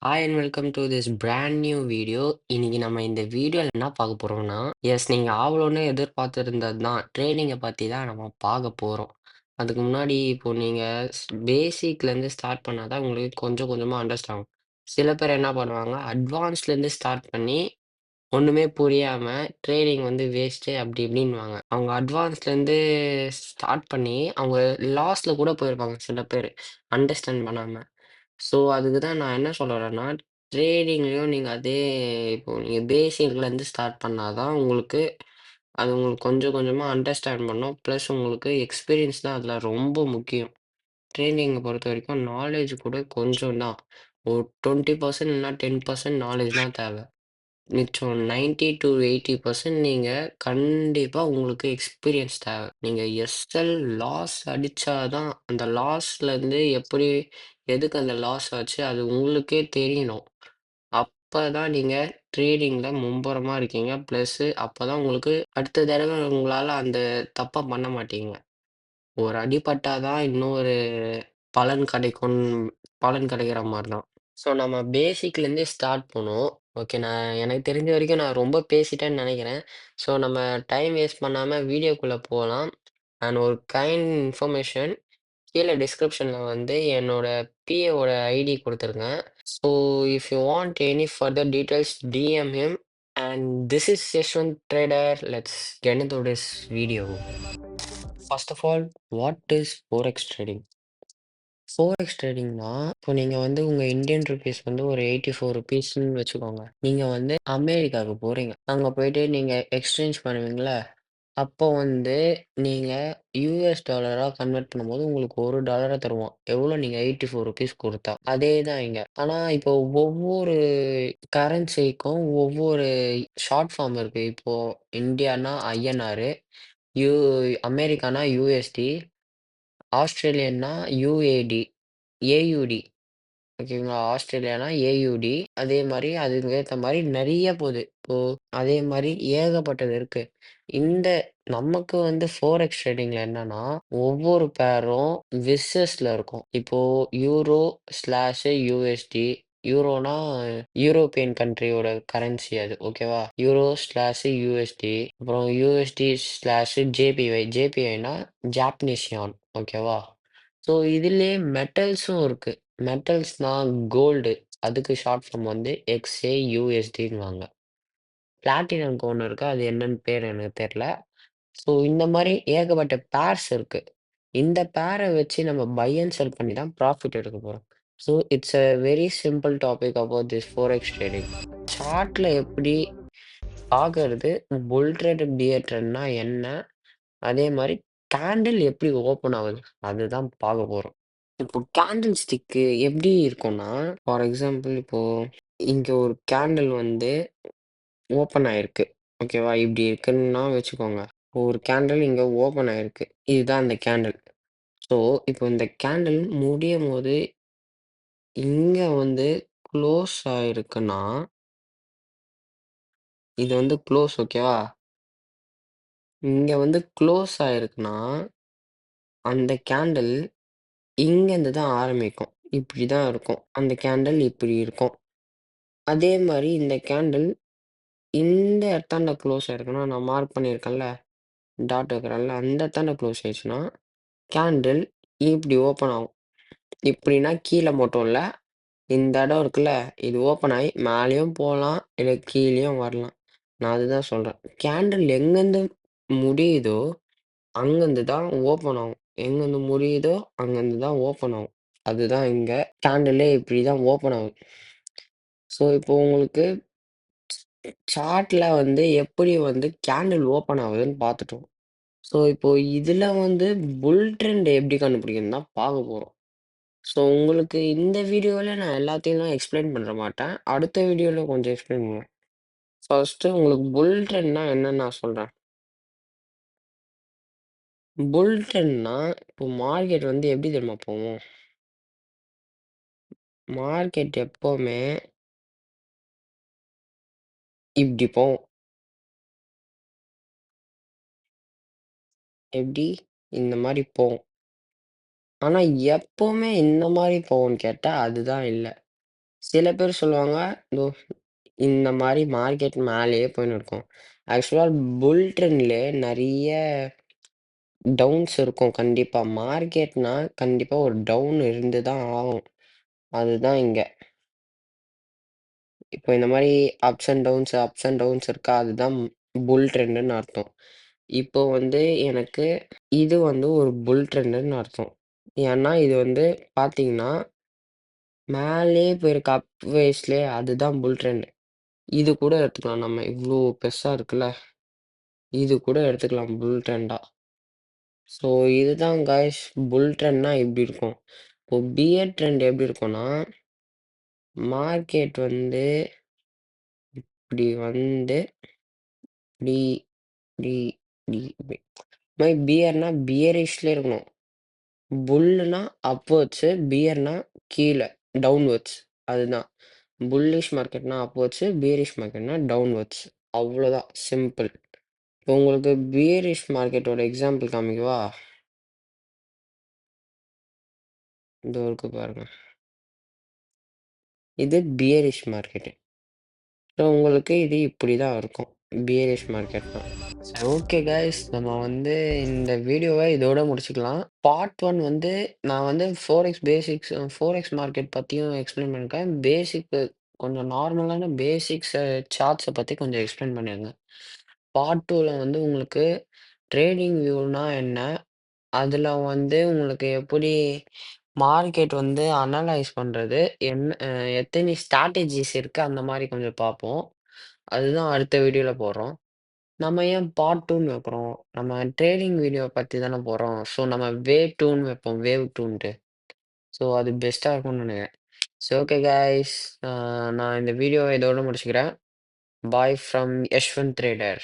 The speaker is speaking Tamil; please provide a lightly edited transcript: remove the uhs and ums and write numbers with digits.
Hi and welcome to this brand new video. இன்னைக்கு நம்ம இந்த வீடியோல என்ன பார்க்க போறோம்னா, நீங்க ஆவலோன்னு எதிர்பார்த்திருந்தது தான் ட்ரேடிங்கை பத்தி தான் நம்ம பார்க்க போறோம். அதுக்கு முன்னாடி இப்போ நீங்க பேசிக்ல இருந்து ஸ்டார்ட் பண்ணாதான் உங்களுக்கு கொஞ்சம் கொஞ்சமா அண்டர்ஸ்டாண்ட் ஆகும். சில பேர் என்ன பண்ணுவாங்க, அட்வான்ஸ்ல இருந்து ஸ்டார்ட் பண்ணி ஒண்ணுமே புரியாம ட்ரேடிங் வந்து வேஸ்ட்டு அப்படி இப்படின்னுவாங்க. அவங்க அட்வான்ஸ்ல இருந்து ஸ்டார்ட் பண்ணி அவங்க லாஸ்ல கூட போயிருப்பாங்க சில பேர் அண்டர்ஸ்டாண்ட் பண்ணாம. ஸோ, அதுக்கு தான் நான் என்ன சொல்ல வரேன்னா, ட்ரேடிங்லயும் நீங்க அதே இப்போ நீங்க பேசிக்லேருந்து ஸ்டார்ட் பண்ணா தான் உங்களுக்கு அது உங்களுக்கு கொஞ்சம் கொஞ்சமா அண்டர்ஸ்டாண்ட் பண்ணும். ப்ளஸ் உங்களுக்கு எக்ஸ்பீரியன்ஸ் தான் அதில ரொம்ப முக்கியம். ட்ரேடிங்க பொறுத்தவரைக்கும் நாலேட்ஜ் கூட கொஞ்சம் தான். ஒரு 20% இல்லனா 10% நாலேட்ஜ் தான் தேவை. மிச்சம் 90-80% நீங்க கண்டிப்பா உங்களுக்கு எக்ஸ்பீரியன்ஸ் தேவை. நீங்க எஸ்எல் லாஸ் அடிச்சா தான் அந்த லாஸ்லேருந்து எப்படி எதுக்கு அந்த லாஸ் ஆச்சு அது உங்களுக்கே தெரியணும். அப்பதான் நீங்க ட்ரேடிங்ல மும்புறமா இருக்கீங்க. ப்ளஸ்ஸு அப்பதான் உங்களுக்கு அடுத்த தடவ உங்களால அந்த தப்ப பண்ண மாட்டீங்க. ஒரு அடி பட்டா தான் இன்னொரு பலன் கிடைக்கும் பலன் கிடைக்கிற மாரி தான். ஸோ நம்ம பேசிக்லேருந்தே ஸ்டார்ட் பண்ணுவோம். ஓகே. எனக்கு தெரிஞ்ச வரைக்கும் நான் ரொம்ப பேசிட்டேன்னு நெனைக்கிறேன். ஸோ நம்ம டைம் வேஸ்ட் பண்ணாம வீடியோக்குள்ள போலாம். அண்ட் ஒரு இன்ஃபர்மேஷன் கீழ டிஸ்கிரிப்ஷன்ல வந்து என்னோட பிஏவோட ஐடி குடுத்துருக்கேன். So if you want any further details DM him. And this is Yashwant trader. Let's get into this video. First of all, what is forex trading? Forex ட்ரேடிங்னா, இப்போ நீங்க வந்து உங்க இந்தியன் ரூபீஸ் வந்து ஒரு ₹84ன்னு வச்சுக்கோங்க. நீங்க வந்து அமெரிக்காவுக்கு போறீங்க. அங்க போயிட்டு நீங்க எக்ஸ்சேஞ்ச் பண்ணுவீங்கல்ல, அப்போ வந்து நீங்க யுஎஸ் டாலரா கன்வெர்ட் பண்ணும்போது உங்களுக்கு $1 தருவான். எவ்வளோ நீங்க ₹84 குடுத்தா. அதே தான் இங்க. ஆனா இப்போ ஒவ்வொரு கரன்சிக்கும் ஒவ்வொரு ஷார்ட் ஃபார்ம் இருக்கு. இப்போ இந்தியான்னா ஐஎன்ஆர், யு அமெரிக்கானா யுஎஸ்டி, ஆஸ்திரேலியன்னா யுஏடி, ஏயுடி. ஓகேங்களா? ஆஸ்திரேலியானா ஏயுடி. அதே மாரி அதுக்கு ஏத்த மாரி நெறைய போது. இப்போ அதே மாரி ஏகப்பட்டது இருக்கு. இந்த நமக்கு வந்து ஃபோரெக்ஸ் ட்ரேடிங்ல என்னன்னா, ஒவ்வொரு பேரும் விஸ்ஸஸ்ல இருக்கும். இப்போ யூரோ ஸ்லாஷ் யுஎஸ்டி. யூரோனா யூரோப்பியன் கண்ட்ரியோட கரன்சி அது. ஓகேவா? Euro slash USD. அப்புறம் யுஎஸ்டி ஸ்லாஷ் ஜேபிஒய். ஜேபிஒய்னா ஜாப்பனீஸ் யான். ஓகேவா? ஸோ இதுலயே மெட்டல்ஸும் இருக்கு. மெட்டல்ஸ்னா கோல்டு. அதுக்கு ஷார்ட் ஃபார்ம் வந்து எக்ஸ்ஏயூஎஸ்டின்னுவாங்க. பிளாட்டினம்க்கு ஒண்ணு இருக்கு. அது என்னன்னு பேர் எனக்கு தெரியல. ஸோ இந்த மாரி ஏகப்பட்ட பேர்ஸ் இருக்கு. இந்த பேர வச்சு நம்ம பை அண்ட் செல் பண்ணி தான் ப்ராஃபிட் எடுக்க போறோம். So it's a very simple topic about this forex trading. சார்ட்ல எப்படி பார்க்கறது, புல் ட்ரேட், பியர் ட்ரெண்ட்னா என்ன? அதே மாரி கேண்டில் எப்படி ஓப்பன் ஆகுது? அதுதான் பார்க்க போறோம். இப்போ கேண்டில் ஸ்டிக்கு எப்படி இருக்கும்னா, ஃபார் எக்ஸாம்பிள் இப்போ இங்க ஒரு கேண்டில் வந்து ஓப்பன் ஆயிருக்கு. ஓகேவா? இப்படி இருக்குன்னா வச்சுக்கோங்க. ஒரு கேண்டில் இங்க ஓப்பன் ஆயிருக்கு. இதுதான் அந்த கேண்டில். ஸோ, இப்போ இந்த கேண்டில் முடியும்போது இங்க வந்து க்ளோஸ் ஆயிருக்குன்னா, இது வந்து க்ளோஸ் ஓகேவா? இங்க வந்து க்ளோஸ் ஆயிருக்குன்னா, அந்த கேண்டில் இங்கேருந்து தான் ஆரம்பிக்கும். இப்படி தான் இருக்கும். அந்த கேண்டில் இப்படி இருக்கும். அதே மாரி இந்த கேண்டில் இந்த இடத்தாண்ட க்ளோஸ் ஆயிருக்குன்னா, நான் மார்க் பண்ணியிருக்கேன்ல, டாட் வைக்கிறேன்ல, அந்த இடத்தாண்ட க்ளோஸ் ஆயிடுச்சுன்னா, கேண்டில் இப்படி ஓப்பன் ஆகும். இப்படின்னா கீழ மட்டும் இல்ல, இந்த இடம் இருக்குல்ல, இது ஓப்பன் ஆயி மேலயும் போலாம், இல்ல கீழயும் வரலாம். நான் அதுதான் சொல்றேன். கேண்டில் எங்கேருந்து முடியுதோ, அங்கருந்து தான் ஓப்பன் ஆகும். எங்கேருந்து முடியுதோ, அங்கருந்து தான் ஓப்பன் ஆகும். அதுதான் இங்க. கேண்டிலே இப்படி தான் ஓப்பன் ஆகும். ஸோ, இப்போ உங்களுக்கு சார்ட்ல வந்து எப்படி வந்து கேண்டில் ஓப்பன் ஆகுதுன்னு பார்த்துட்டோம். ஸோ, இப்போ இதுல வந்து புல் ட்ரெண்ட் எப்படி கண்டுபிடிக்கணும்னு தான் பார்க்க போறோம். ஸோ, உங்களுக்கு இந்த வீடியோல நான் எல்லாத்தையும் எக்ஸ்பிளைன் பண்ண மாட்டேன். அடுத்த வீடியோல கொஞ்சம் எக்ஸ்பிளைன் பண்ணுவேன். ஃபர்ஸ்ட்டு உங்களுக்கு புல் ட்ரெண்ட்னா என்னன்னு நான் சொல்றேன். புல் ட்ரெண்ட்னா இப்போ மார்க்கெட் வந்து எப்படி தெரியுமா போகும்? மார்க்கெட் எப்பவுமே இப்படி போகும். எப்படி? இந்த மாரி போகும். ஆனா எப்பவுமே இந்த மாரி போகும்ன்னு கேட்டா அதுதான் இல்ல. சில பேர் சொல்லுவாங்க, "இதோ இந்த மாரி மார்க்கெட் மேலேயே போயின்னு இருக்கும்." ஆக்சுவலா புல் ட்ரெண்ட்லயே நெறைய டவுன்ஸ் இருக்கும் கண்டிப்பா. மார்க்கெட்னா கண்டிப்பா ஒரு டவுன் இருந்து தான் ஆகும். அதுதான் இங்க. இப்போ இந்த மாரி அப்ஸ் அண்ட் டவுன்ஸ் இருக்கா, அதுதான் புல் ட்ரெண்டுன்னு அர்த்தம். இப்போ வந்து எனக்கு இது வந்து ஒரு புல் ட்ரெண்டுன்னு அர்த்தம். ஏன்னா இது வந்து பார்த்தீங்கன்னா, மேலயே போயிருக்கு அப்வேஸ்லயே அதுதான் புல் ட்ரெண்ட். இது கூட எடுத்துக்கலாம் நம்ம. இவ்ளோ பெருசா இருக்குல்ல, இது கூட எடுத்துக்கலாம் புல் ட்ரெண்டா. ஸோ இதுதான் காய்ஸ் புல் ட்ரெண்ட்னா இப்படி இருக்கும். இப்போ பியர் ட்ரெண்ட் எப்படி இருக்கும்னா, மார்க்கெட் வந்து இப்படி வந்து இப்படி இப்படி இப்படி இப்படி. மாரி பியர்னா பியரிஷ்ல இருக்கணும். புல்லுனா அப்வர்ட்ஸு, பியர்னா கீழ டவுன்வர்ட்ஸ். அதுதான். புல்லிஷ் மார்க்கெட்னா அப்வர்ட்ஸு, பியரிஷ் மார்க்கெட்னா டவுன்வர்ட்ஸ். அவ்வளோதான் சிம்பிள். இப்போ உங்களுக்கு பியரிஷ் மார்க்கெட்டோட எக்ஸாம்பிள் காமிக்கவா? இதோ இருக்கு பாருங்க. இது பியரிஷ் மார்க்கெட்டு. ஸோ உங்களுக்கு இது இப்படி தான் இருக்கும். பியரிஷ் மார்க்கெட்னா. சரி ஓகே காய்ஸ். நம்ம வந்து இந்த வீடியோவ இதோட முடிச்சுக்கலாம். பார்ட் 1 வந்து நான் வந்து ஃபோரெக்ஸ் மார்க்கெட் பத்தியும் எக்ஸ்பிளைன் பண்ணியிருக்கேன். கொஞ்சம் நார்மலான பேசிக்ஸ் சார்ட்ஸ பத்தி கொஞ்சம் எக்ஸ்பிளைன் பண்ணியிருந்தேன். பார்ட் 2ல வந்து உங்களுக்கு ட்ரேடிங் வியூனா என்ன? அதுல வந்து உங்களுக்கு எப்படி மார்க்கெட் வந்து அனலைஸ் பண்றது? எத்தனை ஸ்ட்ராட்டஜிஸ் இருக்கு? அந்த மாரி கொஞ்சம் பார்ப்போம். அதுதான் அடுத்த வீடியோல போடுறோம். நம்ம ஏன் பார்ட் 2ன்னு வைக்கிறோம்? நம்ம ட்ரேடிங் வீடியோ பத்தி தானே போடுறோம். ஸோ நம்ம வேவ் 2ன்னு வைப்போம். வேவ் 2ன்ட்டு. ஸோ அது பெஸ்ட்டா இருக்கும்னு நினைக்கிறேன். So okay guys. நான் இந்த வீடியோவ இதோட முடிச்சுக்கிறேன். Bye from Yashwant trader.